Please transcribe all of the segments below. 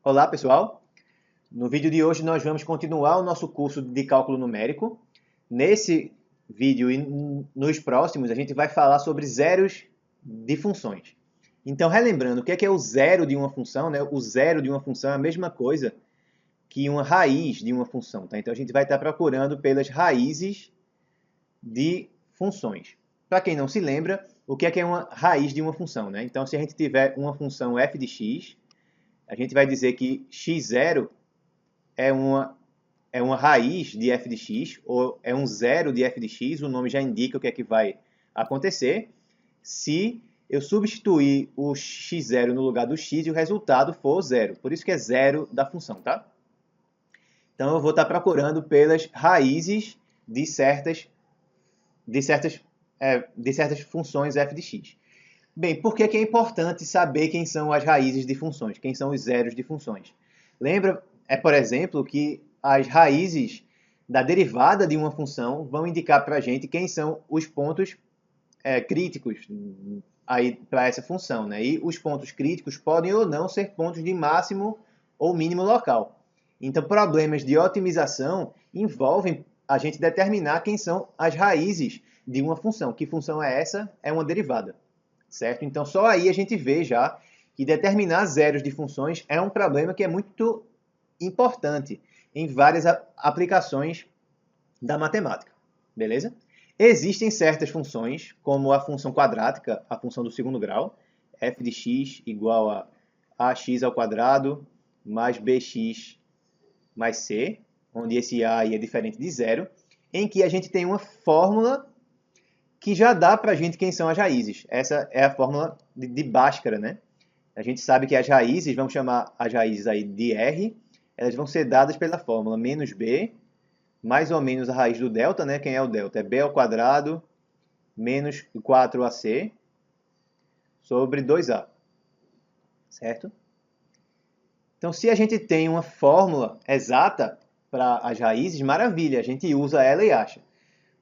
Olá, pessoal! No vídeo de hoje nós vamos continuar o nosso curso de cálculo numérico. Nesse vídeo e nos próximos a gente vai falar sobre zeros de funções. Então, relembrando, o que é o zero de uma função, né? O zero de uma função é a mesma coisa que uma raiz de uma função, tá? Então, a gente vai estar procurando pelas raízes de funções. Para quem não se lembra, o que é uma raiz de uma função, né? Então, se a gente tiver uma função f de x, a gente vai dizer que x0 é uma raiz de f de x, ou é um zero de f de x, o nome já indica o que é que vai acontecer, se eu substituir o x0 no lugar do x e o resultado for zero. Por isso que é zero da função, tá? Então eu vou estar procurando pelas raízes de certas funções f de x. Bem, por que é importante saber quem são as raízes de funções, quem são os zeros de funções? Lembra, por exemplo, que as raízes da derivada de uma função vão indicar para a gente quem são os pontos críticos para essa função, né? E os pontos críticos podem ou não ser pontos de máximo ou mínimo local. Então, problemas de otimização envolvem a gente determinar quem são as raízes de uma função. Que função é essa? É uma derivada, certo? Então, só aí a gente vê já que determinar zeros de funções é um problema que é muito importante em várias aplicações da matemática, beleza? Existem certas funções, como a função quadrática, a função do segundo grau, f de x igual a ax ao quadrado mais bx mais c, onde esse a aí é diferente de zero, em que a gente tem uma fórmula que já dá para a gente quem são as raízes. Essa é a fórmula de Bhaskara, né? A gente sabe que as raízes, vamos chamar as raízes aí de R, elas vão ser dadas pela fórmula menos b, mais ou menos a raiz do delta, né? Quem é o delta? É b ao quadrado menos 4ac sobre 2a, certo? Então, se a gente tem uma fórmula exata para as raízes, maravilha, a gente usa ela e acha.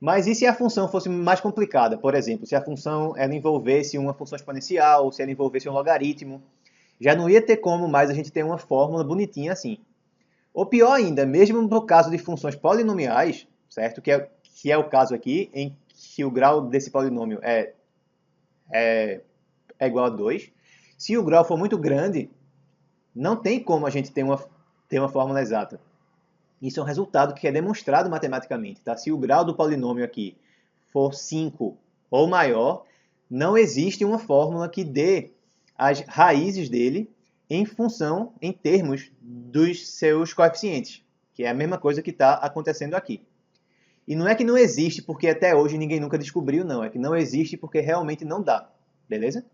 Mas e se a função fosse mais complicada? Por exemplo, se a função ela envolvesse uma função exponencial, se ela envolvesse um logaritmo, já não ia ter como mais a gente ter uma fórmula bonitinha assim. Ou pior ainda, mesmo no caso de funções polinomiais, certo? Que é o caso aqui, em que o grau desse polinômio é igual a 2. Se o grau for muito grande, não tem como a gente ter uma fórmula exata. Isso é um resultado que é demonstrado matematicamente. Tá? Se o grau do polinômio aqui for 5 ou maior, não existe uma fórmula que dê as raízes dele em termos dos seus coeficientes, que é a mesma coisa que está acontecendo aqui. E não é que não existe porque até hoje ninguém nunca descobriu, não. É que não existe porque realmente não dá. Beleza?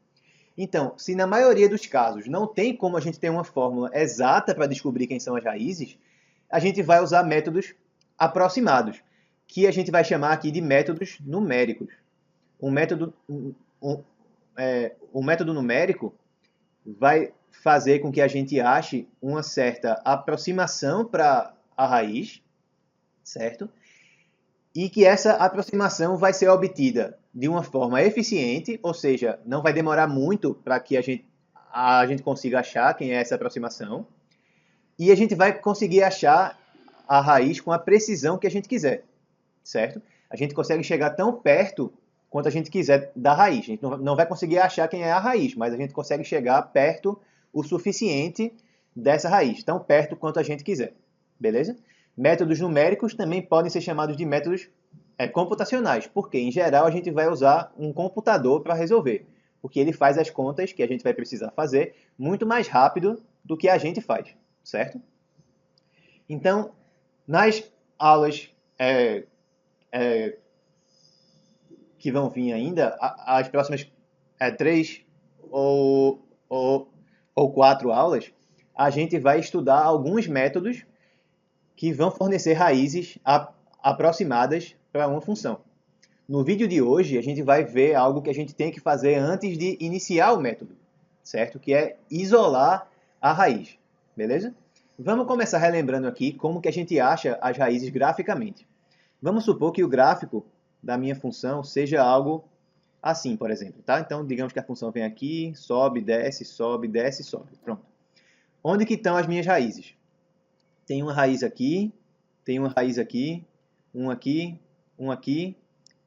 Então, se na maioria dos casos não tem como a gente ter uma fórmula exata para descobrir quem são as raízes, a gente vai usar métodos aproximados, que a gente vai chamar aqui de métodos numéricos. Um método numérico vai fazer com que a gente ache uma certa aproximação para a raiz, certo? E que essa aproximação vai ser obtida de uma forma eficiente, ou seja, não vai demorar muito para que a gente consiga achar quem é essa aproximação, e a gente vai conseguir achar a raiz com a precisão que a gente quiser, certo? A gente consegue chegar tão perto quanto a gente quiser da raiz. A gente não vai conseguir achar quem é a raiz, mas a gente consegue chegar perto o suficiente dessa raiz, tão perto quanto a gente quiser, beleza? Métodos numéricos também podem ser chamados de métodos computacionais, porque em geral a gente vai usar um computador para resolver, porque ele faz as contas que a gente vai precisar fazer muito mais rápido do que a gente faz, certo? Então, nas aulas que vão vir ainda, as próximas 3 ou 4 aulas, a gente vai estudar alguns métodos que vão fornecer raízes aproximadas para uma função. No vídeo de hoje, a gente vai ver algo que a gente tem que fazer antes de iniciar o método, certo? Que é isolar a raiz, beleza? Vamos começar relembrando aqui como que a gente acha as raízes graficamente. Vamos supor que o gráfico da minha função seja algo assim, por exemplo, tá? Então, digamos que a função vem aqui, sobe, desce, sobe, desce, sobe. Pronto. onde que estão as minhas raízes? Tem uma raiz aqui, tem uma raiz aqui, um aqui, um aqui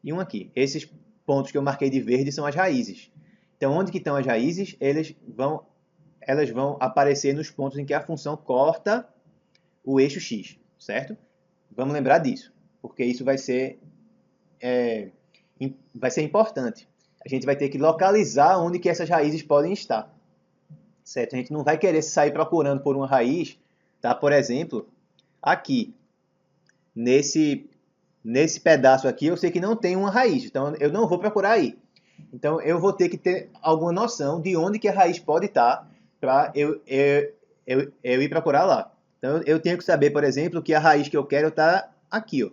e um aqui. Esses pontos que eu marquei de verde são as raízes. Então, onde que estão as raízes? Elas vão aparecer nos pontos em que a função corta o eixo x, certo? Vamos lembrar disso, porque isso vai ser importante. A gente vai ter que localizar onde que essas raízes podem estar, certo? A gente não vai querer sair procurando por uma raiz, tá? Por exemplo, aqui, nesse pedaço aqui, eu sei que não tem uma raiz, então eu não vou procurar aí. Então, eu vou ter que ter alguma noção de onde que a raiz pode estar para eu ir procurar lá. Então, eu tenho que saber, por exemplo, que a raiz que eu quero está aqui, ó.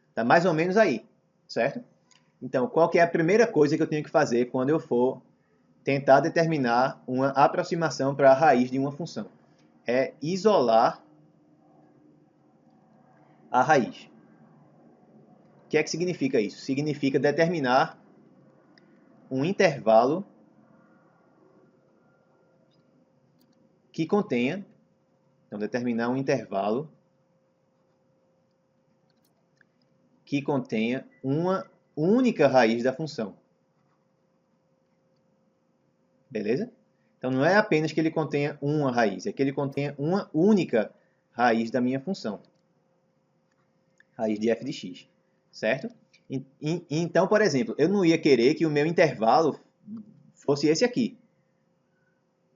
Está mais ou menos aí, certo? Então, qual que é a primeira coisa que eu tenho que fazer quando eu for tentar determinar uma aproximação para a raiz de uma função? É isolar a raiz. O que é que significa isso? Significa determinar um intervalo que contenha, então determinar um intervalo que contenha uma única raiz da função. Beleza? Então não é apenas que ele contenha uma raiz, é que ele contenha uma única raiz da minha função. Raiz de f de x, certo? Então, por exemplo, eu não ia querer que o meu intervalo fosse esse aqui.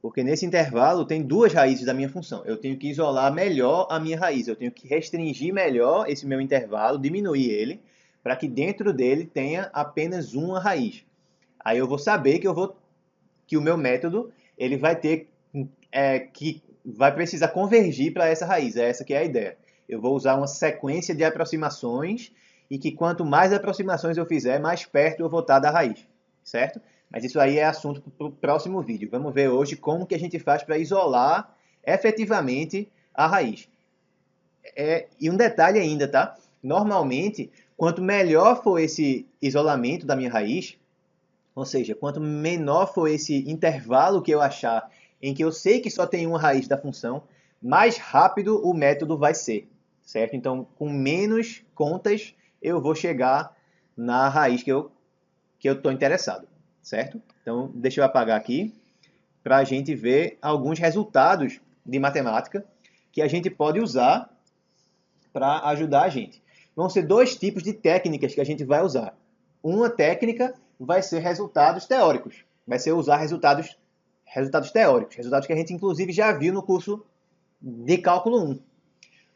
Porque nesse intervalo tem duas raízes da minha função. Eu tenho que isolar melhor a minha raiz. Eu tenho que restringir melhor esse meu intervalo, diminuir ele, para que dentro dele tenha apenas uma raiz. Aí eu vou saber que o meu método ele vai ter que vai precisar convergir para essa raiz. Essa que é a ideia. Eu vou usar uma sequência de aproximações e que quanto mais aproximações eu fizer, mais perto eu vou estar da raiz, certo? Mas isso aí é assunto para o próximo vídeo. Vamos ver hoje como que a gente faz para isolar efetivamente a raiz. E um detalhe ainda, tá? Normalmente, quanto melhor for esse isolamento da minha raiz, ou seja, quanto menor for esse intervalo que eu achar em que eu sei que só tem uma raiz da função, mais rápido o método vai ser, certo? Então, com menos contas, eu vou chegar na raiz que eu estou interessado, certo? Então, deixa eu apagar aqui para a gente ver alguns resultados de matemática que a gente pode usar para ajudar a gente. Vão ser dois tipos de técnicas que a gente vai usar. Uma técnica vai ser resultados teóricos. Vai ser usar resultados teóricos. Resultados que a gente, inclusive, já viu no curso de cálculo 1.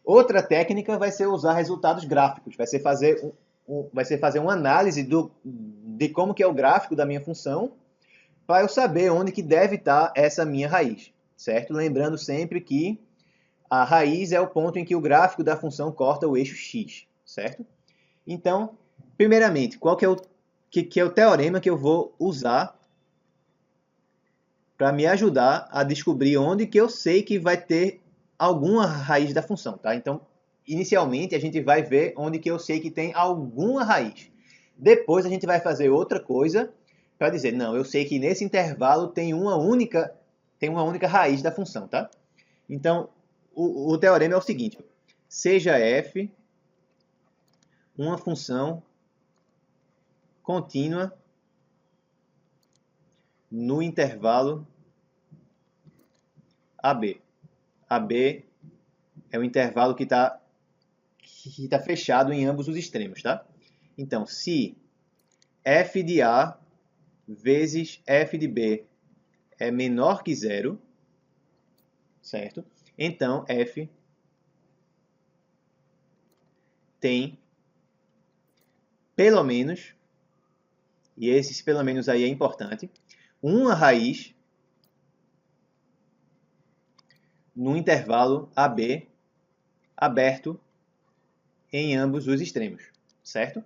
Outra técnica vai ser usar resultados gráficos. Vai ser fazer uma análise de como que é o gráfico da minha função para eu saber onde que deve estar essa minha raiz, certo? Lembrando sempre que a raiz é o ponto em que o gráfico da função corta o eixo x, certo? Então, primeiramente, qual que é o teorema que eu vou usar para me ajudar a descobrir onde que eu sei que vai ter alguma raiz da função, tá? Então, inicialmente, a gente vai ver onde que eu sei que tem alguma raiz. Depois, a gente vai fazer outra coisa para dizer, não, eu sei que nesse intervalo tem uma única raiz da função, tá? Então, o teorema é o seguinte, seja f uma função contínua no intervalo AB. AB é o intervalo que está fechado em ambos os extremos, tá? Então, se f de A vezes f de B é menor que zero, certo? Então, f tem pelo menos, e esse pelo menos aí é importante, uma raiz no intervalo AB aberto em ambos os extremos, certo?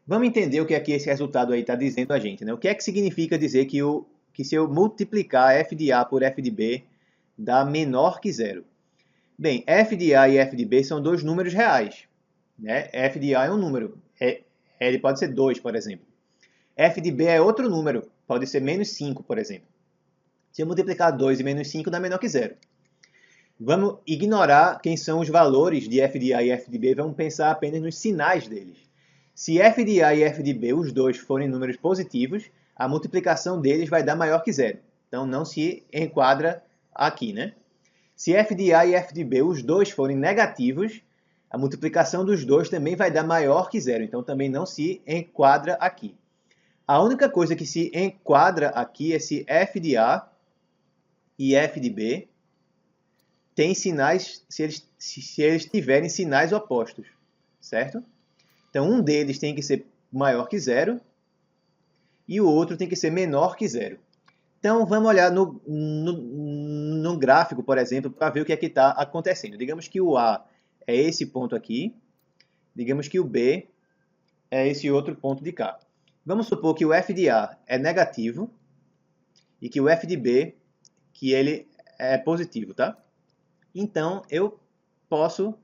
Vamos entender o que é que esse resultado aí está dizendo a gente, né? O que é que significa dizer que se eu multiplicar f de A por f de B dá menor que zero? Bem, f de A e f de B são dois números reais, né? F de A é um número, ele pode ser 2, por exemplo. F de B é outro número, pode ser menos 5, por exemplo. Se eu multiplicar 2 e menos 5, dá menor que zero. Vamos ignorar quem são os valores de f de A e f de B, vamos pensar apenas nos sinais deles. Se f de A e f de B, os dois, forem números positivos, a multiplicação deles vai dar maior que zero. Então não se enquadra aqui, né? Se f de A e f de B, os dois, forem negativos, a multiplicação dos dois também vai dar maior que zero. Então também não se enquadra aqui. A única coisa que se enquadra aqui é se f de A e f de B têm sinais, se eles tiverem sinais opostos, certo? Então um deles tem que ser maior que zero e o outro tem que ser menor que zero. Então vamos olhar no gráfico, por exemplo, para ver o que é que está acontecendo. Digamos que o A é esse ponto aqui, digamos que o B é esse outro ponto de cá. Vamos supor que o f de A é negativo e que o f de B que ele é positivo, tá? Então eu posso,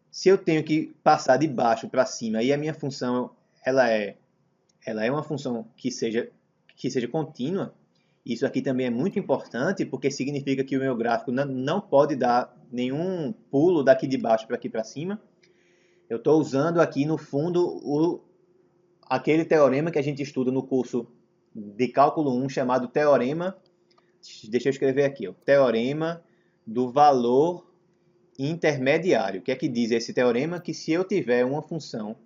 se eu tenho que passar de baixo para cima e a minha função ela é uma função que seja contínua, isso aqui também é muito importante porque significa que o meu gráfico não pode dar nenhum pulo daqui de baixo para aqui para cima. Eu estou usando aqui no fundo aquele teorema que a gente estuda no curso de cálculo 1 chamado teorema, deixa eu escrever aqui, ó, teorema do valor intermediário. O que é que diz esse teorema? Que se eu tiver uma função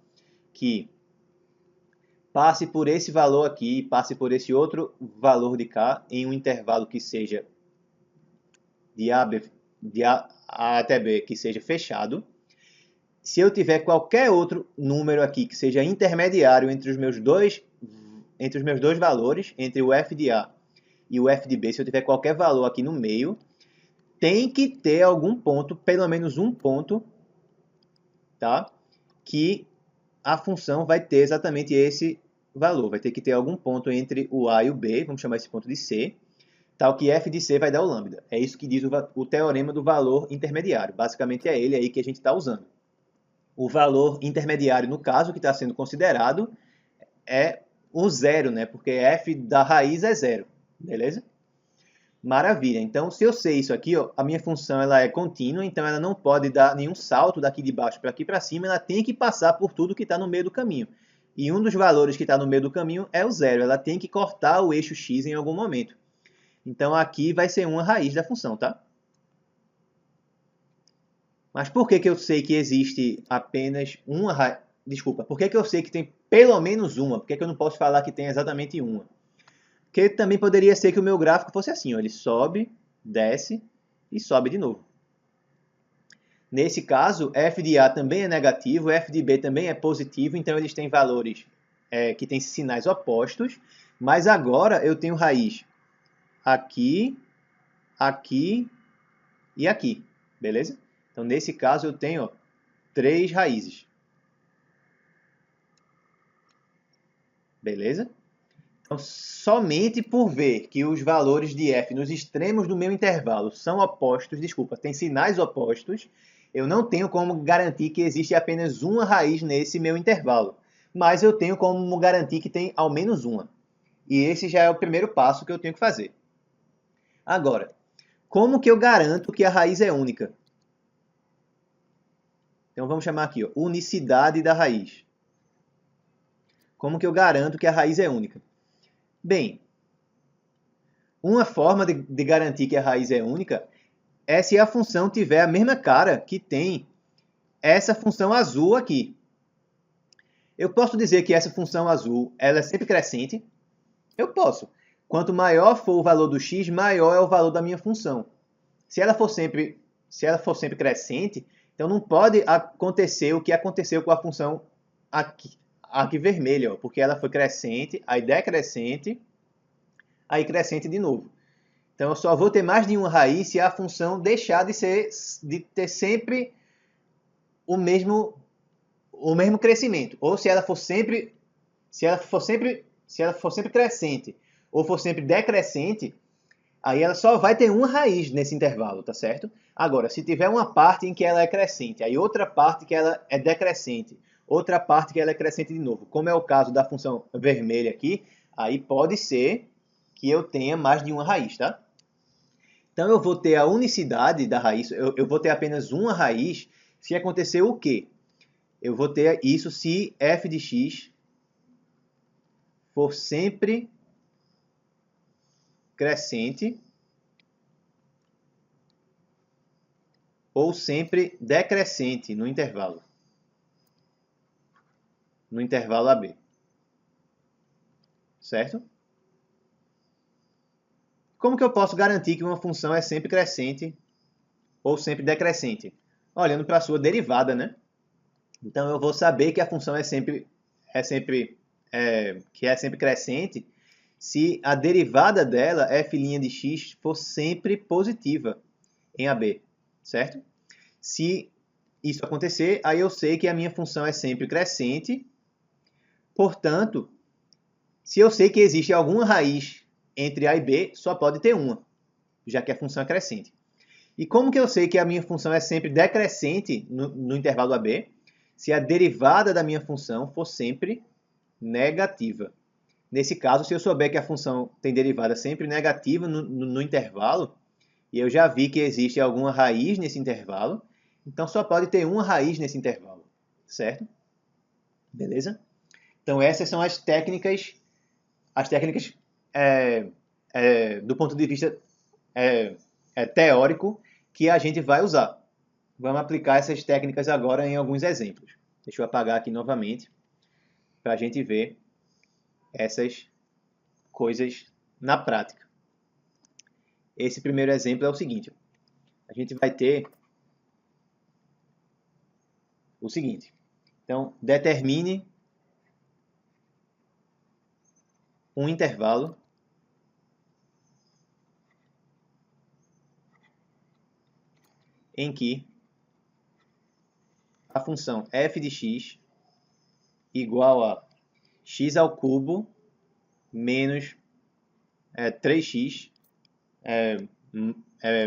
que passe por esse valor aqui e passe por esse outro valor de cá em um intervalo que seja de A até B que seja fechado, se eu tiver qualquer outro número aqui que seja intermediário entre os meus dois valores, entre o f de A e o f de B, se eu tiver qualquer valor aqui no meio, tem que ter algum ponto, pelo menos um ponto, tá? Que a função vai ter exatamente esse valor. Vai ter que ter algum ponto entre o A e o B, vamos chamar esse ponto de C, tal que f de C vai dar o lambda. É isso que diz o teorema do valor intermediário. Basicamente é ele aí que a gente está usando. O valor intermediário, no caso, que está sendo considerado, é o zero, né? Porque f da raiz é zero, beleza? Maravilha. Então, se eu sei isso aqui, ó, a minha função ela é contínua, então ela não pode dar nenhum salto daqui de baixo para aqui para cima, ela tem que passar por tudo que está no meio do caminho. E um dos valores que está no meio do caminho é o zero. Ela tem que cortar o eixo x em algum momento. Então, aqui vai ser uma raiz da função, tá? Mas por que eu sei que existe apenas uma raiz? Desculpa, por que eu sei que tem pelo menos uma? Por que eu não posso falar que tem exatamente uma? Porque também poderia ser que o meu gráfico fosse assim, ó, ele sobe, desce e sobe de novo. Nesse caso, f de A também é negativo, f de B também é positivo, então eles têm valores que têm sinais opostos, mas agora eu tenho raiz aqui, aqui e aqui, beleza? Então, nesse caso, eu tenho 3 raízes. Beleza? Então, somente por ver que os valores de f nos extremos do meu intervalo são opostos, desculpa, têm sinais opostos, eu não tenho como garantir que existe apenas uma raiz nesse meu intervalo. Mas eu tenho como garantir que tem ao menos uma. E esse já é o primeiro passo que eu tenho que fazer. Agora, como que eu garanto que a raiz é única? Então vamos chamar aqui, ó, unicidade da raiz. Como que eu garanto que a raiz é única? Bem, uma forma de garantir que a raiz é única é se a função tiver a mesma cara que tem essa função azul aqui. Eu posso dizer que essa função azul ela é sempre crescente? Eu posso. Quanto maior for o valor do x, maior é o valor da minha função. Se ela for sempre crescente, então não pode acontecer o que aconteceu com a função aqui vermelha, ó, porque ela foi crescente, aí decrescente, aí crescente de novo. Então eu só vou ter mais de uma raiz se a função deixar de ter sempre o mesmo crescimento, ou se ela for sempre crescente ou for sempre decrescente, aí ela só vai ter uma raiz nesse intervalo, tá certo? Agora, se tiver uma parte em que ela é crescente, aí outra parte que ela é decrescente, outra parte que ela é crescente de novo, como é o caso da função vermelha aqui, aí pode ser que eu tenha mais de uma raiz, tá? Então, eu vou ter a unicidade da raiz, eu vou ter apenas uma raiz se acontecer o quê? Eu vou ter isso se f de x for sempre crescente ou sempre decrescente no intervalo AB. Certo? Como que eu posso garantir que uma função é sempre crescente ou sempre decrescente? Olhando para a sua derivada, né? Então eu vou saber que a função é sempre crescente se a derivada dela, f' de x, for sempre positiva em AB, certo? Se isso acontecer, aí eu sei que a minha função é sempre crescente. Portanto, se eu sei que existe alguma raiz entre A e B, só pode ter uma, já que a função é crescente. E como que eu sei que a minha função é sempre decrescente no intervalo AB? Se a derivada da minha função for sempre negativa. Nesse caso, se eu souber que a função tem derivada sempre negativa no intervalo, e eu já vi que existe alguma raiz nesse intervalo, então só pode ter uma raiz nesse intervalo, certo? Beleza? Então essas são as técnicas do ponto de vista teórico que a gente vai usar. Vamos aplicar essas técnicas agora em alguns exemplos. Deixa eu apagar aqui novamente para a gente ver essas coisas na prática. Esse primeiro exemplo é o seguinte. A gente vai ter o seguinte. Então, determine um intervalo em que a função f de x igual a x ao cubo menos 3x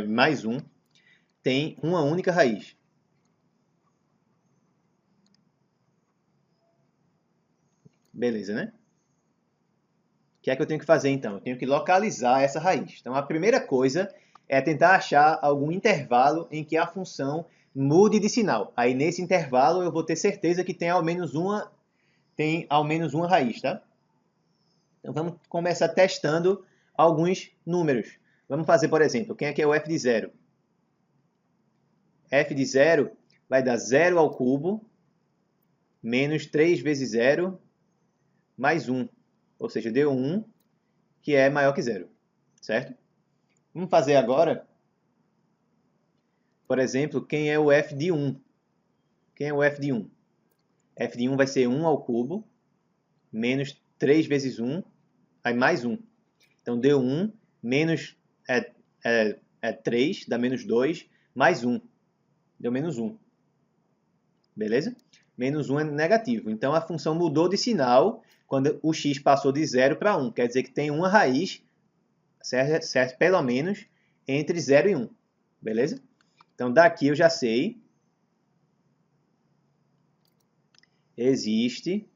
mais 1 tem uma única raiz. Beleza, né? O que é que eu tenho que fazer então? Eu tenho que localizar essa raiz. Então a primeira coisa é tentar achar algum intervalo em que a função mude de sinal. Aí nesse intervalo eu vou ter certeza que tem ao menos uma raiz, tá? Então vamos começar testando alguns números. Vamos fazer, por exemplo, quem é que é o f de 0? F de 0 vai dar 0 ao cubo menos 3 vezes 0 mais 1. Ou seja, deu 1, que é maior que 0. Certo? Vamos fazer agora, por exemplo, quem é o f de 1? Quem é o f de 1? F de 1 vai ser 1 ao cubo menos 3 vezes 1, aí mais 1. Então deu 1, menos 3, dá menos 2, mais 1. Deu menos 1. Beleza? Menos 1 é negativo. Então a função mudou de sinal quando o x passou de 0 para 1. Quer dizer que tem uma raiz, certo? Pelo menos entre 0 e 1. Beleza? Então daqui eu já sei. Existe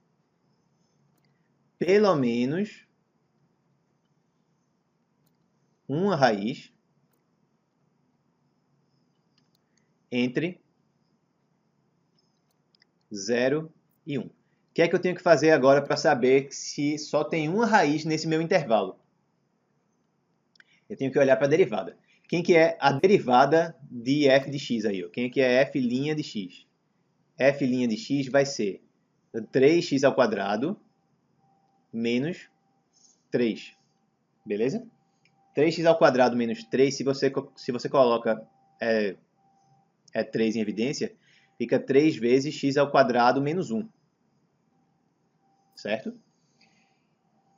pelo menos uma raiz entre 0 e 1. O que é que eu tenho que fazer agora para saber se só tem uma raiz nesse meu intervalo? Eu tenho que olhar para a derivada. Quem que é a derivada de f de x aí? Quem que é f' de x? F' de x vai ser 3x ao quadrado menos 3. Beleza? 3x ao quadrado menos 3, se você coloca 3 em evidência, fica 3 vezes x ao quadrado menos 1. Certo?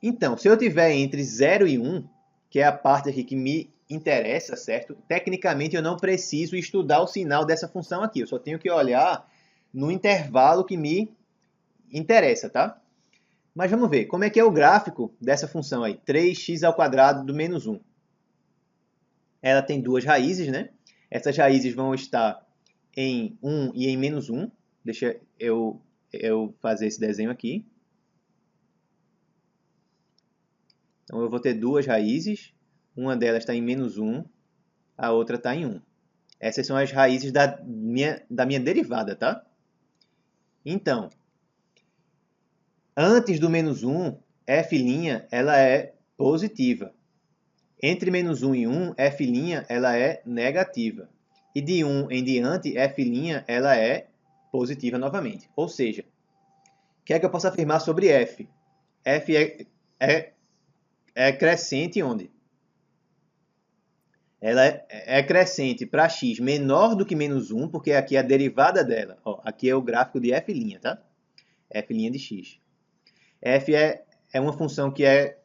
Então, se eu tiver entre 0 e 1, que é a parte aqui que me interessa, certo? Tecnicamente, eu não preciso estudar o sinal dessa função aqui. Eu só tenho que olhar no intervalo que me interessa, tá? Mas vamos ver, como é que é o gráfico dessa função aí? 3x ao quadrado do menos 1. Ela tem duas raízes, né? Essas raízes vão estar em 1 e em menos 1. Deixa eu fazer esse desenho aqui. Então, eu vou ter duas raízes. Uma delas está em menos 1, a outra está em 1. Essas são as raízes da minha derivada, tá? Então, antes do menos 1, f' ela é positiva. Entre menos 1 e 1, f' ela é negativa. E de 1 em diante, f' ela é positiva novamente. Ou seja, o que é que eu posso afirmar sobre f? F é crescente onde? Ela é crescente para x menor do que menos 1, porque aqui é a derivada dela. Ó, aqui é o gráfico de f', tá? F' de x. F é uma função que é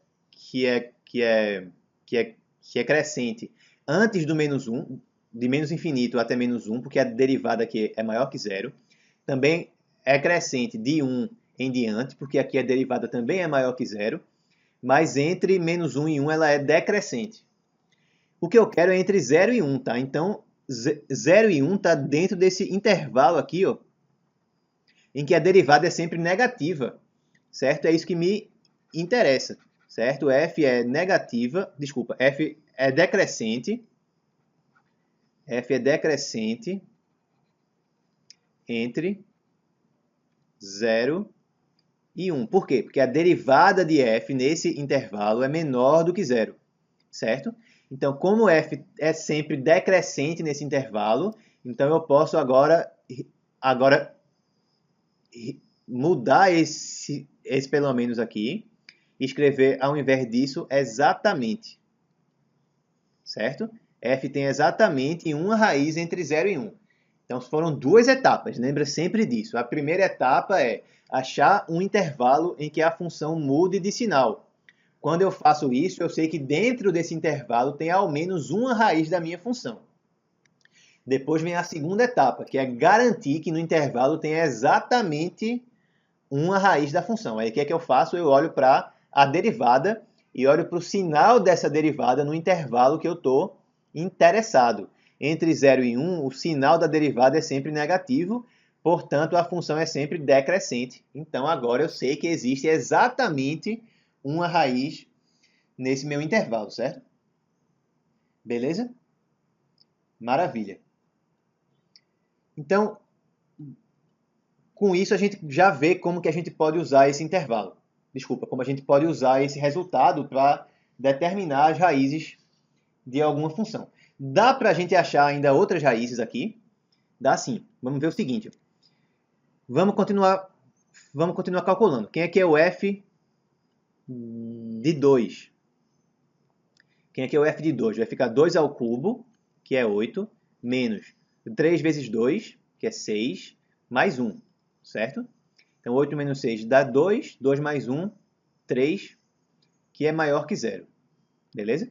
crescente antes do menos 1, de menos infinito até menos 1, porque a derivada aqui é maior que zero. Também é crescente de 1 em diante, porque aqui a derivada também é maior que zero. Mas entre menos 1 e 1 ela é decrescente. O que eu quero é entre 0 e 1, tá? Então, 0 e 1 está dentro desse intervalo aqui, ó, em que a derivada é sempre negativa, certo? É isso que me interessa, certo? F é negativa, desculpa, F é decrescente entre 0 e 1. Por quê? Porque a derivada de f nesse intervalo é menor do que zero, certo? Então, como f é sempre decrescente nesse intervalo, então eu posso agora mudar esse pelo menos aqui e escrever, ao invés disso, exatamente, certo? F tem exatamente uma raiz entre 0 e 1. Então, foram duas etapas, lembra sempre disso. A primeira etapa é achar um intervalo em que a função mude de sinal. Quando eu faço isso, eu sei que dentro desse intervalo tem ao menos uma raiz da minha função. Depois vem a segunda etapa, que é garantir que no intervalo tem exatamente uma raiz da função. Aí o que é que eu faço? Eu olho para a derivada e olho para o sinal dessa derivada no intervalo que eu estou interessado. Entre 0 e 1, o sinal da derivada é sempre negativo, portanto, a função é sempre decrescente. Então, agora eu sei que existe exatamente uma raiz nesse meu intervalo, certo? Beleza? Maravilha. Então, com isso a gente já vê como que a gente pode usar esse intervalo. Desculpa, como a gente pode usar esse resultado para determinar as raízes de alguma função. Dá para a gente achar ainda outras raízes aqui? Dá sim. Vamos ver o seguinte. Vamos continuar calculando. Quem é que é o f de 2? Quem é que é o f de 2? Vai ficar 2 ao cubo, que é 8, menos 3 vezes 2, que é 6, mais 1, certo? Então, 8 menos 6 dá 2, 2 mais 1, 3, que é maior que 0. Beleza?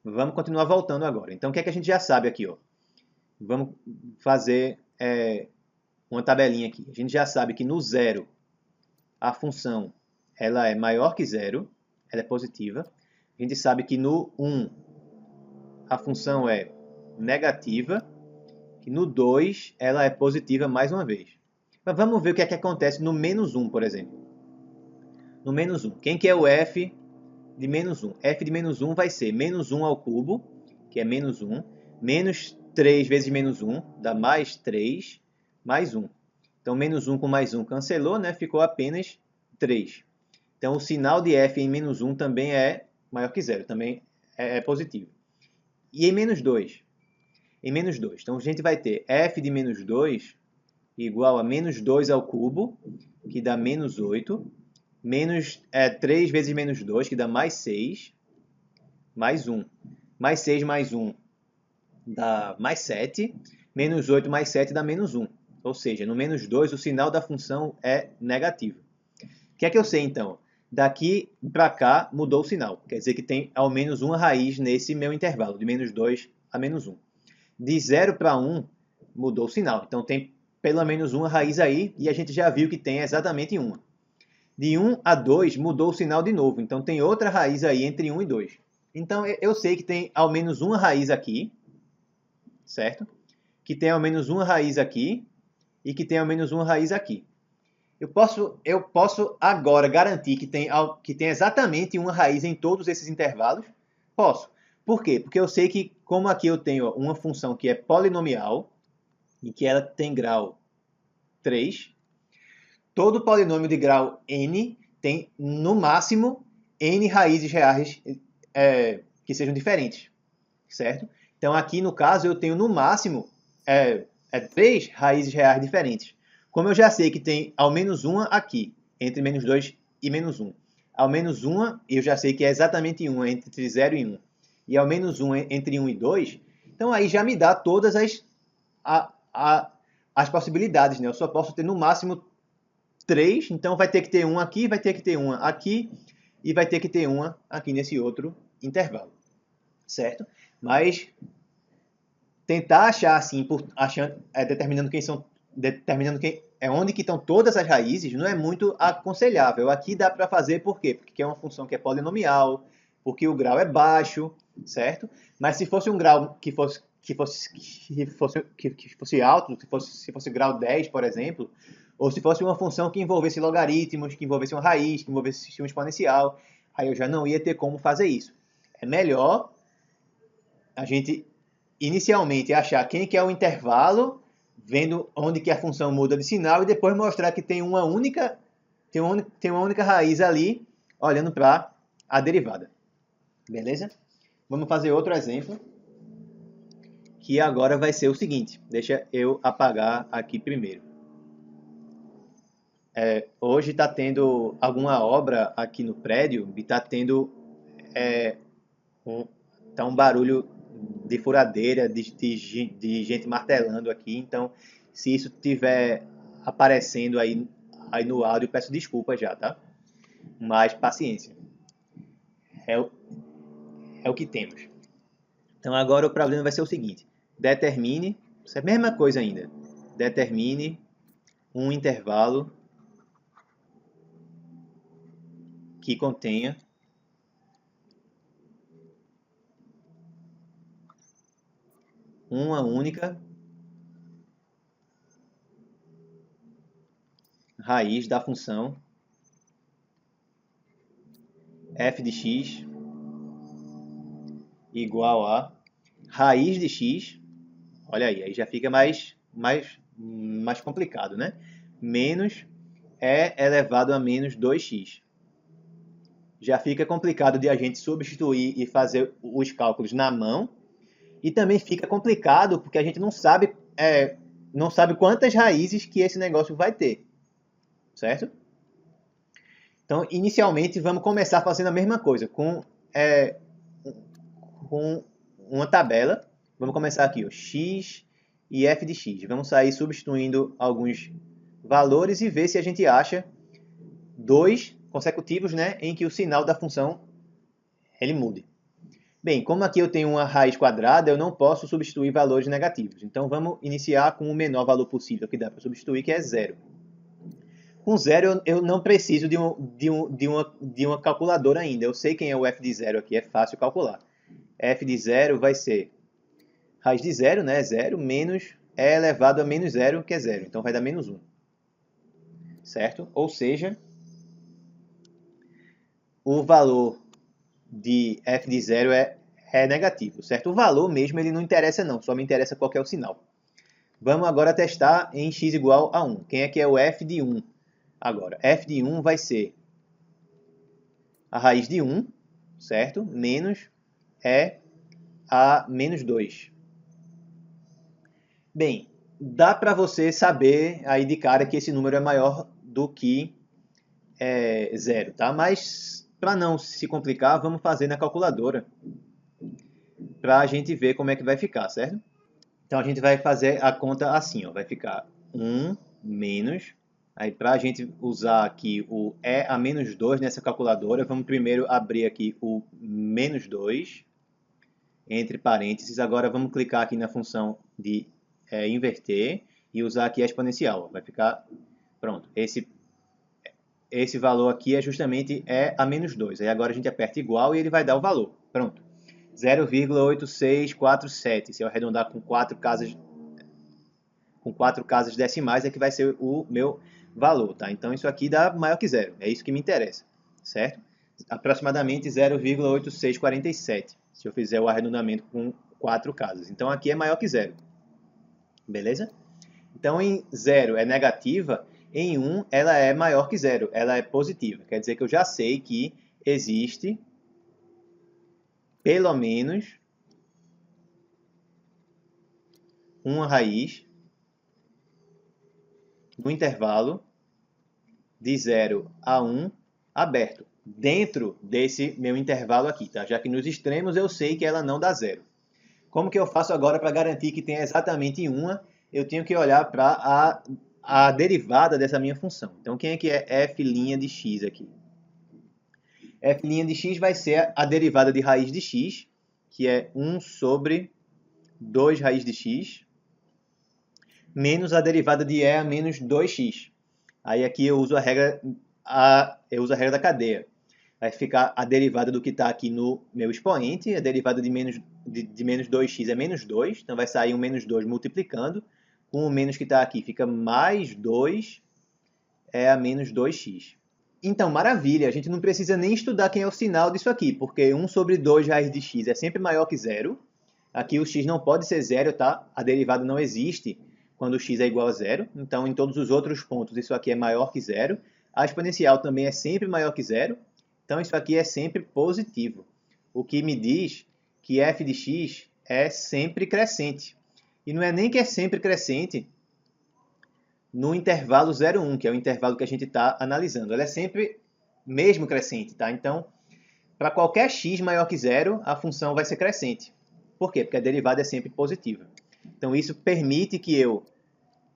Vamos continuar voltando agora. Então, o que é que a gente já sabe aqui? Ó? Vamos fazer uma tabelinha aqui. A gente já sabe que no 0 a função ela é maior que 0, ela é positiva. A gente sabe que no 1 a função é negativa, que no 2 ela é positiva mais uma vez. Mas vamos ver o que é que acontece no menos 1, por exemplo. No menos 1. Quem que é o f de menos 1? F de menos 1 vai ser menos 1 ao cubo, que é menos 1, menos 3 vezes menos 1, dá mais 3, mais 1. Então, menos 1 com mais 1 cancelou, né? Ficou apenas 3. Então, o sinal de f em menos 1 também é maior que 0, também é positivo. E em menos 2? Em menos 2. Então, a gente vai ter f de menos 2 igual a menos 2 ao cubo, que dá menos 8, menos 3 vezes menos 2, que dá mais 6, mais 1. Mais 6 mais 1 dá mais 7, menos 8 mais 7 dá menos 1. Ou seja, no menos 2 o sinal da função é negativo. O que é que eu sei então? Daqui para cá mudou o sinal. Quer dizer que tem ao menos uma raiz nesse meu intervalo, de menos 2 a menos 1. De 0 para 1 mudou o sinal. Então tem pelo menos uma raiz aí e a gente já viu que tem exatamente uma. De 1 a 2 mudou o sinal de novo. Então tem outra raiz aí entre 1 e 2. Então eu sei que tem ao menos uma raiz aqui, certo? Que tem ao menos uma raiz aqui e que tem ao menos uma raiz aqui. Eu posso agora garantir que tem exatamente uma raiz em todos esses intervalos? Posso. Por quê? Porque eu sei que, como aqui eu tenho uma função que é polinomial, e que ela tem grau 3, todo polinômio de grau n tem, no máximo, n raízes reais que sejam diferentes, certo? Então, aqui no caso, eu tenho no máximo 3 raízes reais diferentes. Como eu já sei que tem ao menos uma aqui, entre menos 2 e menos 1. Ao menos uma, eu já sei que é exatamente 1 entre 0 e 1. E ao menos 1 entre 1 e 2. Então, aí já me dá todas as possibilidades, né? Eu só posso ter no máximo 3, então vai ter que ter uma aqui, vai ter que ter uma aqui e vai ter que ter uma aqui nesse outro intervalo, certo? Mas tentar achar assim, determinando onde que estão todas as raízes, não é muito aconselhável. Aqui dá para fazer por quê? Porque é uma função que é polinomial, porque o grau é baixo, certo? Mas se fosse um grau que fosse alto, se fosse grau 10, por exemplo, ou se fosse uma função que envolvesse logaritmos, que envolvesse uma raiz, que envolvesse um exponencial, aí eu já não ia ter como fazer isso. É melhor a gente inicialmente achar quem que é o intervalo, vendo onde que a função muda de sinal e depois mostrar que tem uma única raiz ali, olhando para a derivada. Beleza? Vamos fazer outro exemplo, que agora vai ser o seguinte. Deixa eu apagar aqui primeiro. Hoje está tendo alguma obra aqui no prédio e está tendo um barulho de furadeira, de gente martelando aqui. Então, se isso estiver aparecendo aí no áudio, peço desculpa já, tá? Mas paciência. É o que temos. Então, agora o problema vai ser o seguinte. Determine, isso é a mesma coisa ainda. Determine um intervalo que contenha uma única raiz da função f de x igual a raiz de x, olha aí já fica mais complicado, né? Menos e elevado a menos 2x. Já fica complicado de a gente substituir e fazer os cálculos na mão. E também fica complicado porque a gente não sabe quantas raízes que esse negócio vai ter, certo? Então, inicialmente, vamos começar fazendo a mesma coisa, com uma tabela. Vamos começar aqui, ó, x e f de x. Vamos sair substituindo alguns valores e ver se a gente acha dois consecutivos, né, em que o sinal da função ele mude. Bem, como aqui eu tenho uma raiz quadrada, eu não posso substituir valores negativos. Então, vamos iniciar com o menor valor possível que dá para substituir, que é 0. Com 0, eu não preciso de uma calculadora ainda. Eu sei quem é o f de 0 aqui, é fácil calcular. F de 0 vai ser raiz de 0, né? 0, menos e elevado a menos 0, que é 0. Então, vai dar menos 1. Certo? Ou seja, o valor de f de 0 é negativo, certo? O valor mesmo ele não interessa não, só me interessa qual que é o sinal. Vamos agora testar em x igual a 1. Quem é que é o f de 1? Agora, f de 1 vai ser a raiz de 1, certo? Menos e a menos 2. Bem, dá para você saber aí de cara que esse número é maior do que 0, tá? Mas para não se complicar, vamos fazer na calculadora para a gente ver como é que vai ficar, certo? Então a gente vai fazer a conta assim, ó, vai ficar 1 menos, aí para a gente usar aqui o e a menos 2 nessa calculadora, vamos primeiro abrir aqui o menos 2, entre parênteses, agora vamos clicar aqui na função de inverter e usar aqui a exponencial, vai ficar, pronto, esse valor aqui é justamente e a menos 2, aí agora a gente aperta igual e ele vai dar o valor, pronto. 0,8647. Se eu arredondar com 4 casas decimais, é que vai ser o meu valor, tá? Então, isso aqui dá maior que zero. É isso que me interessa, certo? Aproximadamente 0,8647, se eu fizer o arredondamento com 4 casas. Então aqui é maior que zero. Beleza? Então em 0 é negativa, em 1 ela é maior que zero, ela é positiva. Quer dizer que eu já sei que existe pelo menos uma raiz no intervalo de 0 a 1 aberto, dentro desse meu intervalo aqui, tá? Já que nos extremos eu sei que ela não dá zero. Como que eu faço agora para garantir que tem exatamente uma? Eu tenho que olhar para a derivada dessa minha função. Então, quem é que é f' de x aqui? F' de x vai ser a derivada de raiz de x, que é 1 sobre 2 raiz de x, menos a derivada de e a menos 2x. Aí aqui eu uso a regra da cadeia. Vai ficar a derivada do que está aqui no meu expoente, a derivada de menos 2x é menos 2, então vai sair um menos 2 multiplicando, com o menos que está aqui fica mais 2, é a menos 2x. Então, maravilha, a gente não precisa nem estudar quem é o sinal disso aqui, porque 1 sobre 2 raiz de x é sempre maior que zero. Aqui o x não pode ser zero, tá? A derivada não existe quando o x é igual a zero. Então, em todos os outros pontos, isso aqui é maior que zero. A exponencial também é sempre maior que zero. Então, isso aqui é sempre positivo. O que me diz que f de x é sempre crescente. E não é nem que é sempre crescente no intervalo 0, 1, que é o intervalo que a gente está analisando. Ela é sempre mesmo crescente, tá? Então, para qualquer x maior que zero, a função vai ser crescente. Por quê? Porque a derivada é sempre positiva. Então, isso permite que eu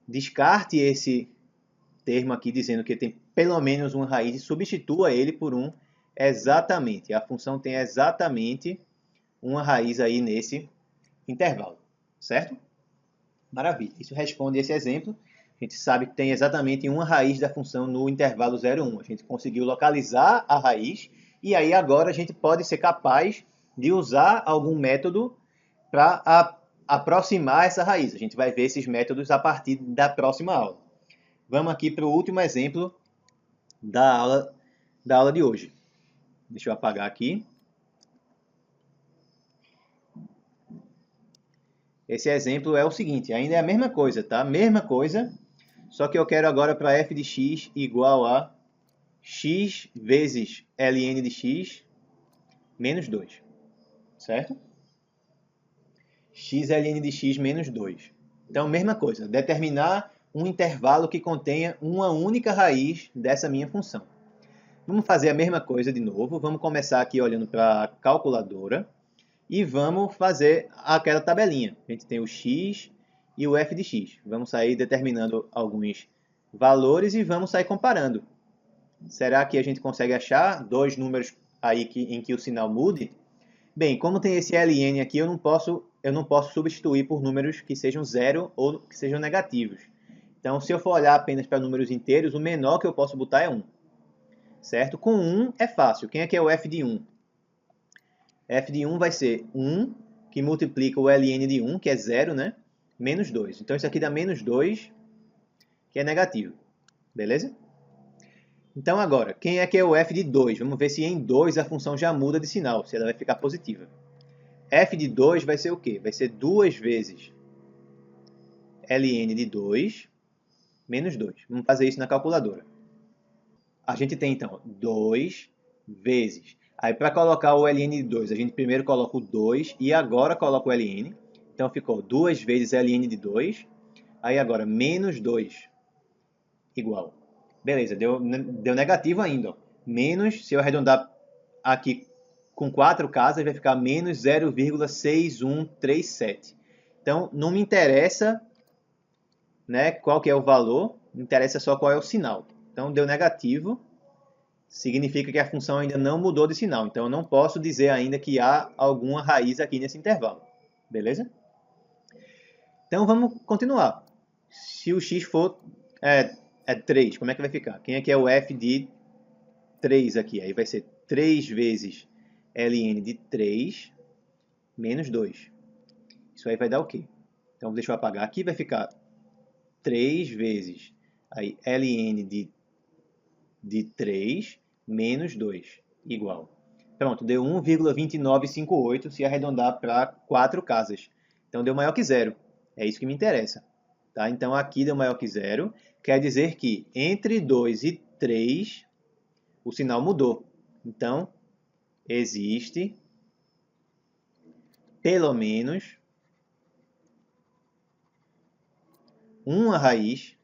descarte esse termo aqui dizendo que tem pelo menos uma raiz e substitua ele por um exatamente. A função tem exatamente uma raiz aí nesse intervalo, certo? Maravilha. Isso responde esse exemplo. A gente sabe que tem exatamente uma raiz da função no intervalo 0, 1. A gente conseguiu localizar a raiz e aí agora a gente pode ser capaz de usar algum método para aproximar essa raiz. A gente vai ver esses métodos a partir da próxima aula. Vamos aqui para o último exemplo da aula de hoje. Deixa eu apagar aqui. Esse exemplo é o seguinte, ainda é a mesma coisa, tá? Mesma coisa, só que eu quero agora para f de x igual a x vezes ln de x menos 2, certo? X ln de x menos 2. Então, mesma coisa, determinar um intervalo que contenha uma única raiz dessa minha função. Vamos fazer a mesma coisa de novo. Vamos começar aqui olhando para a calculadora e vamos fazer aquela tabelinha. A gente tem o x e o f de x. Vamos sair determinando alguns valores e vamos sair comparando. Será que a gente consegue achar dois números aí em que o sinal mude? Bem, como tem esse ln aqui, eu não posso substituir por números que sejam zero ou que sejam negativos. Então, se eu for olhar apenas para números inteiros, o menor que eu posso botar é 1. Certo? Com 1 é fácil. Quem é que é o f de 1? F de 1 vai ser 1, que multiplica o ln de 1, que é 0, né? Menos 2. Então, isso aqui dá menos 2, que é negativo. Beleza? Então, agora, quem é que é o f de 2? Vamos ver se em 2 a função já muda de sinal, se ela vai ficar positiva. F de 2 vai ser o quê? Vai ser 2 vezes ln de 2 menos 2. Vamos fazer isso na calculadora. A gente tem, então, 2 vezes. Aí, para colocar o ln de 2, a gente primeiro coloca o 2 e agora coloca o ln. Então, ficou 2 vezes ln de 2. Aí, agora, menos 2 igual. Beleza, deu negativo ainda. Ó. Menos, se eu arredondar aqui com 4 casas, vai ficar menos 0,6137. Então, não me interessa, né, qual que é o valor, me interessa só qual é o sinal. Então, deu negativo, significa que a função ainda não mudou de sinal. Então, eu não posso dizer ainda que há alguma raiz aqui nesse intervalo. Beleza? Então, vamos continuar. Se o x for 3, como é que vai ficar? Quem é que é o f de 3 aqui? Aí vai ser 3 vezes ln de 3 menos 2. Isso aí vai dar o quê? Então, deixa eu apagar aqui, vai ficar 3 vezes aí, ln de 3 menos 2 igual. Pronto, deu 1,2958 se arredondar para 4 casas. Então deu maior que zero. É isso que me interessa. Tá? Então aqui deu maior que zero. Quer dizer que entre 2 e 3 o sinal mudou. Então existe pelo menos uma raiz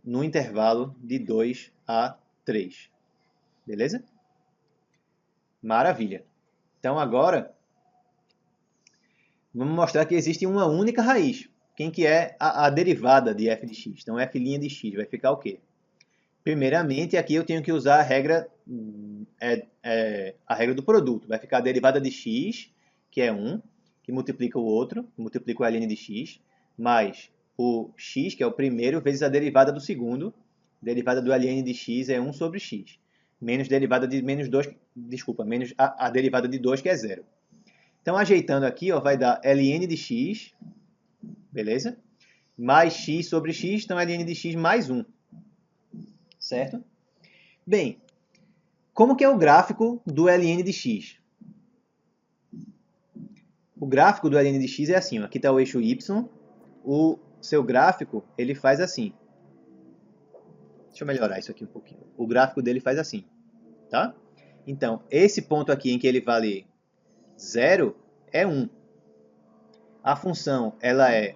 no intervalo de 2 a 3. Beleza? Maravilha. Então agora vamos mostrar que existe uma única raiz. Quem que é a derivada de f de x? Então f' de x vai ficar o quê? Primeiramente, aqui eu tenho que usar a regra do produto. Vai ficar a derivada de x, que é 1, que multiplica o outro, multiplica o ln de x, mais o x, que é o primeiro, vezes a derivada do segundo. Derivada do ln de x é 1 sobre x. Menos derivada de menos 2, desculpa, menos a derivada de 2, que é 0. Então, ajeitando aqui, ó, vai dar ln de x, beleza? Mais x sobre x, então ln de x mais 1. Certo? Bem, como que é o gráfico do ln de x? O gráfico do ln de x é assim, ó. Aqui está o eixo y, o seu gráfico ele faz assim. Deixa eu melhorar isso aqui um pouquinho. O gráfico dele faz assim, tá? Então, esse ponto aqui em que ele vale 0 é 1. A função ela é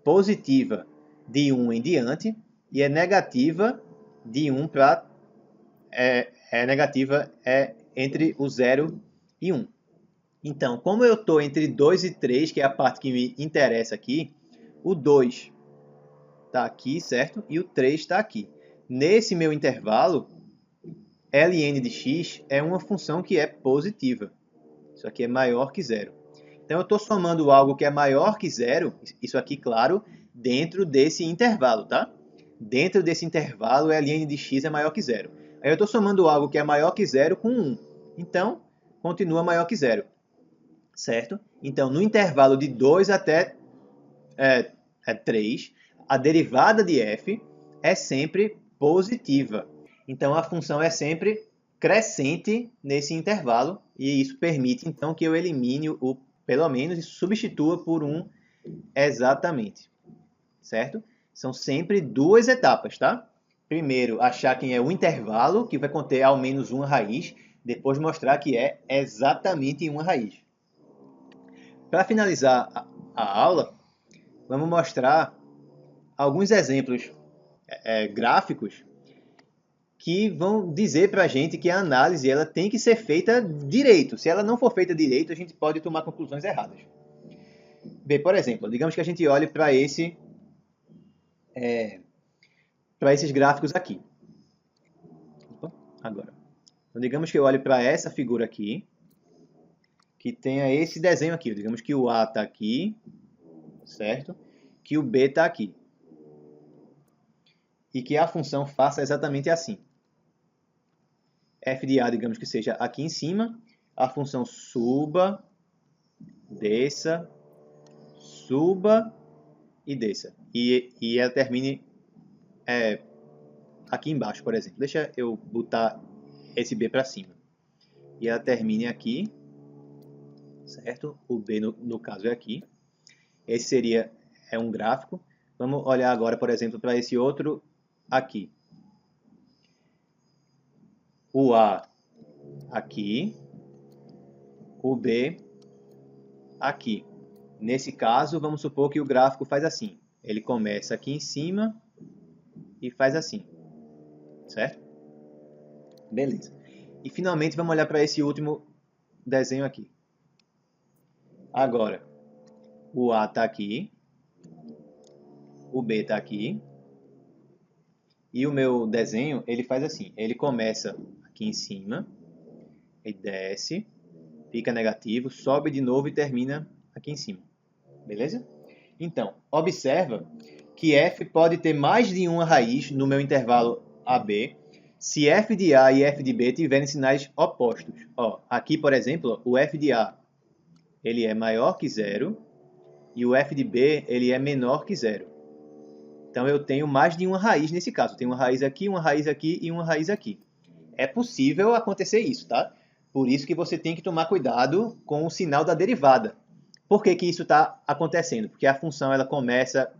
positiva de 1 em diante e é negativa de 1 para... negativa entre o 0 e 1. Então, como eu estou entre 2 e 3, que é a parte que me interessa aqui, o 2 está aqui, certo? E o 3 está aqui. Nesse meu intervalo, ln de x é uma função que é positiva. Isso aqui é maior que zero. Então, eu estou somando algo que é maior que zero, isso aqui, claro, dentro desse intervalo, tá? Dentro desse intervalo, ln de x é maior que zero. Aí eu estou somando algo que é maior que zero com 1. Então, continua maior que zero. Certo? Então, no intervalo de 2 até 3, a derivada de f é sempre positiva. Então, a função é sempre crescente nesse intervalo, e isso permite, então, que eu elimine o pelo menos e substitua por 1 exatamente. Certo? São sempre duas etapas, tá? Primeiro, achar quem é o intervalo, que vai conter ao menos uma raiz, depois mostrar que é exatamente uma raiz. Para finalizar a aula, vamos mostrar alguns exemplos gráficos que vão dizer para a gente que a análise ela tem que ser feita direito. Se ela não for feita direito, a gente pode tomar conclusões erradas. Bem, por exemplo, digamos que a gente olhe para esses gráficos aqui. Agora, então, digamos que eu olhe para essa figura aqui, que tenha esse desenho aqui. Digamos que o A está aqui, certo? Que o B está aqui. E que a função faça exatamente assim. F de A, digamos que seja aqui em cima. A função suba, desça, suba e desça. E ela termine aqui embaixo, por exemplo. Deixa eu botar esse B para cima. E ela termine aqui, certo? O B, no caso, é aqui. Esse seria um gráfico. Vamos olhar agora, por exemplo, para esse outro aqui. O A aqui, o B aqui. Nesse caso, vamos supor que o gráfico faz assim. Ele começa aqui em cima e faz assim. Certo? Beleza. E finalmente vamos olhar para esse último desenho aqui. Agora, o A está aqui, o B está aqui, e o meu desenho ele faz assim. Ele começa aqui em cima, e desce, fica negativo, sobe de novo e termina aqui em cima. Beleza? Então, observa que f pode ter mais de uma raiz no meu intervalo AB, se f de A e f de B tiverem sinais opostos. Ó, aqui, por exemplo, o f de A ele é maior que zero e o f de B ele é menor que zero. Então, eu tenho mais de uma raiz nesse caso. Eu tenho uma raiz aqui e uma raiz aqui. É possível acontecer isso, tá? Por isso que você tem que tomar cuidado com o sinal da derivada. Por que que isso está acontecendo? Porque a função ela começa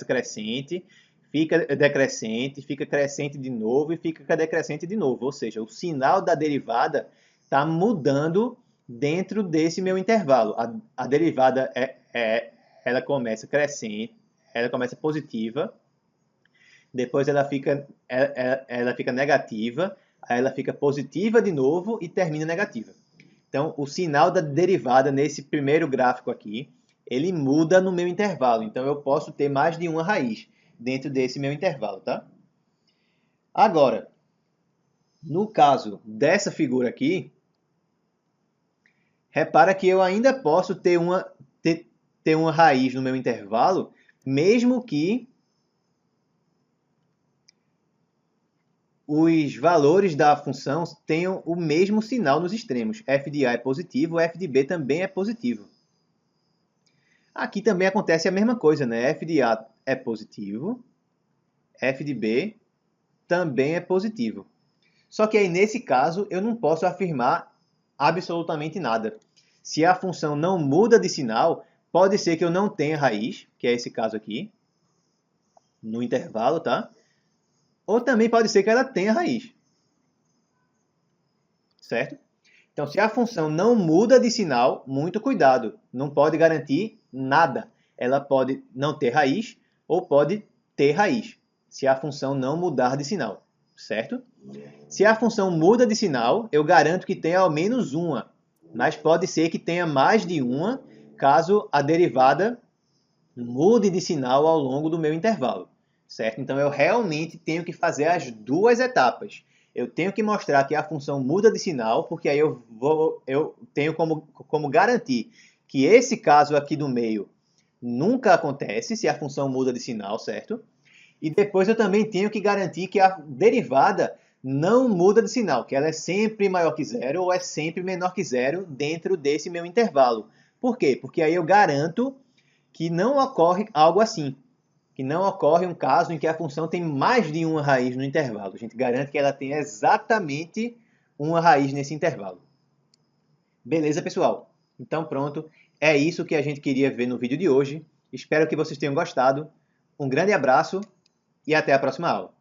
crescente, fica decrescente, fica crescente de novo e fica decrescente de novo. Ou seja, o sinal da derivada está mudando dentro desse meu intervalo. A derivada ela começa crescente, ela começa positiva, depois ela fica negativa, aí ela fica positiva de novo e termina negativa. Então, o sinal da derivada nesse primeiro gráfico aqui, ele muda no meu intervalo. Então, eu posso ter mais de uma raiz dentro desse meu intervalo, tá? Agora, no caso dessa figura aqui, repara que eu ainda posso ter uma raiz no meu intervalo, mesmo que os valores da função tenham o mesmo sinal nos extremos. f de A é positivo, f de B também é positivo. Aqui também acontece a mesma coisa, né? F de A é positivo, f de B também é positivo. Só que aí, nesse caso, eu não posso afirmar absolutamente nada. Se a função não muda de sinal, pode ser que eu não tenha raiz, que é esse caso aqui, no intervalo, tá? Ou também pode ser que ela tenha raiz. Certo? Então, se a função não muda de sinal, muito cuidado. Não pode garantir nada. Ela pode não ter raiz ou pode ter raiz, se a função não mudar de sinal. Certo? Se a função muda de sinal, eu garanto que tenha ao menos uma. Mas pode ser que tenha mais de uma, caso a derivada mude de sinal ao longo do meu intervalo. Certo? Então, eu realmente tenho que fazer as duas etapas. Eu tenho que mostrar que a função muda de sinal, porque aí eu tenho como garantir que esse caso aqui do meio nunca acontece, se a função muda de sinal, certo? E depois eu também tenho que garantir que a derivada não muda de sinal, que ela é sempre maior que zero ou é sempre menor que zero dentro desse meu intervalo. Por quê? Porque aí eu garanto que não ocorre algo assim, que não ocorre um caso em que a função tem mais de uma raiz no intervalo. A gente garante que ela tem exatamente uma raiz nesse intervalo. Beleza, pessoal? Então pronto, é isso que a gente queria ver no vídeo de hoje. Espero que vocês tenham gostado. Um grande abraço e até a próxima aula.